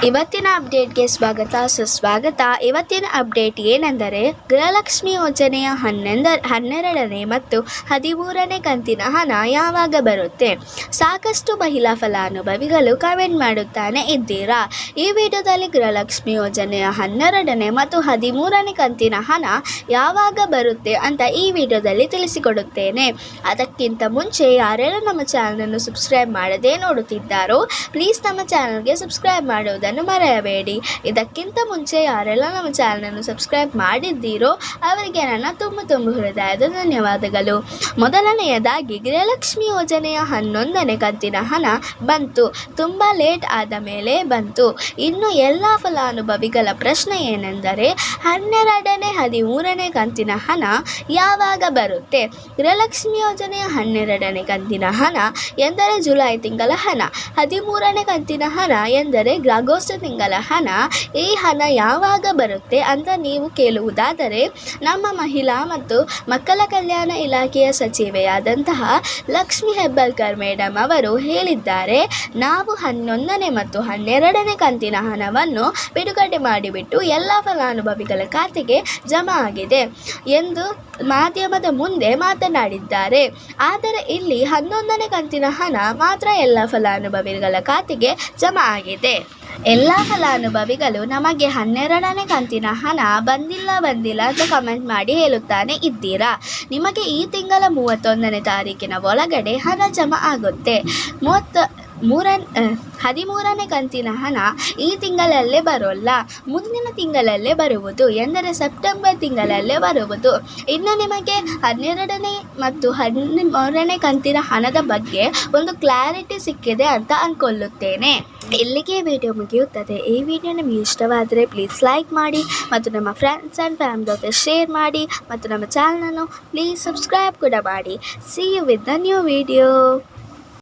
ಇವತ್ತಿನ ಅಪ್ಡೇಟ್ಗೆ ಸ್ವಾಗತ ಸುಸ್ವಾಗತ. ಇವತ್ತಿನ ಅಪ್ಡೇಟ್ ಏನೆಂದರೆ ಗೃಹಲಕ್ಷ್ಮಿ ಯೋಜನೆಯ 12ನೇ ಮತ್ತು 13ನೇ ಕಂತಿನ ಹಣ ಯಾವಾಗ ಬರುತ್ತೆ? ಸಾಕಷ್ಟು ಮಹಿಳಾ ಫಲಾನುಭವಿಗಳು ಕಮೆಂಟ್ ಮಾಡುತ್ತಾನೆ ಇದ್ದೀರಾ. ಈ ವಿಡಿಯೋದಲ್ಲಿ ಗೃಹಲಕ್ಷ್ಮಿ ಯೋಜನೆಯ 12ನೇ ಮತ್ತು 13ನೇ ಕಂತಿನ ಹಣ ಯಾವಾಗ ಬರುತ್ತೆ ಅಂತ ಈ ವಿಡಿಯೋದಲ್ಲಿ ತಿಳಿಸಿಕೊಡುತ್ತೇನೆ. ಅದಕ್ಕಿಂತ ಮುಂಚೆ ಯಾರೆಲ್ಲ ನಮ್ಮ ಚಾನಲನ್ನು ಸಬ್ಸ್ಕ್ರೈಬ್ ಮಾಡದೇ ನೋಡುತ್ತಿದ್ದಾರೋ ಪ್ಲೀಸ್ ನಮ್ಮ ಚಾನಲ್ಗೆ ಸಬ್ಸ್ಕ್ರೈಬ್ ಮಾಡುವುದನ್ನು ಮರೆಯಬೇಡಿ. ಇದಕ್ಕಿಂತ ಮುಂಚೆ ಯಾರೆಲ್ಲ ನಮ್ಮ ಚಾನಲನ್ನು ಸಬ್ಸ್ಕ್ರೈಬ್ ಮಾಡಿದ್ದೀರೋ ಅವರಿಗೆ ನನ್ನ ತುಂಬ ಹೃದಯದ ಧನ್ಯವಾದಗಳು. ಮೊದಲನೆಯದಾಗಿ ಗೃಹಲಕ್ಷ್ಮಿ ಯೋಜನೆಯ 11ನೇ ಕಂತಿನ ಹಣ ಬಂತು. ತುಂಬ ಲೇಟ್ ಆದ ಮೇಲೆ ಬಂತು. ಇನ್ನು ಎಲ್ಲ ಫಲಾನುಭವಿಗಳ ಪ್ರಶ್ನೆ ಏನೆಂದರೆ 12ನೇ 13ನೇ ಕಂತಿನ ಹಣ ಯಾವಾಗ ಬರುತ್ತೆ? ಗೃಹಲಕ್ಷ್ಮಿ ಯೋಜನೆಯ 12ನೇ ಕಂತಿನ ಹಣ ಎಂದರೆ ಜುಲೈ ತಿಂಗಳ ಹಣ, 13ನೇ ಕಂತಿನ ಹಣ ಎಂದರೆ ಆಗಸ್ಟ್ ತಿಂಗಳ ಹಣ. ಈ ಹಣ ಯಾವಾಗ ಬರುತ್ತೆ ಅಂತ ನೀವು ಕೇಳುವುದಾದರೆ ನಮ್ಮ ಮಹಿಳಾ ಮತ್ತು ಮಕ್ಕಳ ಕಲ್ಯಾಣ ಇಲಾಖೆಯ ಸಚಿವೆಯಾದಂತಹ ಲಕ್ಷ್ಮಿ ಹೆಬ್ಬಾಳ್ಕರ್ ಮೇಡಮ್ ಅವರು ಹೇಳಿದ್ದಾರೆ, ನಾವು 11ನೇ ಮತ್ತು 12ನೇ ಕಂತಿನ ಹಣವನ್ನು ಬಿಡುಗಡೆ ಮಾಡಿಬಿಟ್ಟು ಎಲ್ಲ ಫಲಾನುಭವಿಗಳ ಖಾತೆಗೆ ಜಮಾ ಆಗಿದೆ ಎಂದು ಮಾಧ್ಯಮದ ಮುಂದೆ ಮಾತನಾಡಿದ್ದಾರೆ. ಆದರೆ ಇಲ್ಲಿ 11ನೇ ಕಂತಿನ ಹಣ ಮಾತ್ರ ಎಲ್ಲ ಫಲಾನುಭವಿಗಳ ಖಾತೆಗೆ ಜಮಾ ಆಗಿದೆ. ಎಲ್ಲ ಫಲಾನುಭವಿಗಳು ನಮಗೆ 12ನೇ ಕಂತಿನ ಹಣ ಬಂದಿಲ್ಲ ಅಂತ ಕಮೆಂಟ್ ಮಾಡಿ ಹೇಳುತ್ತಾನೆ ಇದ್ದೀರಾ. ನಿಮಗೆ ಈ ತಿಂಗಳ 31ನೇ ತಾರೀಕಿನ ಒಳಗಡೆ ಹಣ ಜಮಾ ಆಗುತ್ತೆ. 13ನೇ ಕಂತಿನ ಹಣ ಈ ತಿಂಗಳಲ್ಲೇ ಬರೋಲ್ಲ, ಮುಂದಿನ ತಿಂಗಳಲ್ಲೇ ಬರುವುದು, ಎಂದರೆ ಸೆಪ್ಟೆಂಬರ್ ತಿಂಗಳಲ್ಲೇ ಬರುವುದು. ಇನ್ನು ನಿಮಗೆ 12ನೇ ಮತ್ತು 13ನೇ ಕಂತಿನ ಹಣದ ಬಗ್ಗೆ ಒಂದು ಕ್ಲಾರಿಟಿ ಸಿಕ್ಕಿದೆ ಅಂತ ಅಂದ್ಕೊಳ್ಳುತ್ತೇನೆ. ಇಲ್ಲಿಗೆ ವಿಡಿಯೋ ಮುಗಿಯುತ್ತದೆ. ಈ ವಿಡಿಯೋ ನಿಮಗೆ ಇಷ್ಟವಾದರೆ ಪ್ಲೀಸ್ ಲೈಕ್ ಮಾಡಿ ಮತ್ತು ನಮ್ಮ ಫ್ರೆಂಡ್ಸ್ ಆ್ಯಂಡ್ ಫ್ಯಾಮಿಲಿ ಜೊತೆ ಶೇರ್ ಮಾಡಿ ಮತ್ತು ನಮ್ಮ ಚಾನಲನ್ನು ಪ್ಲೀಸ್ ಸಬ್ಸ್ಕ್ರೈಬ್ ಕೂಡ ಮಾಡಿ. See you with the new video.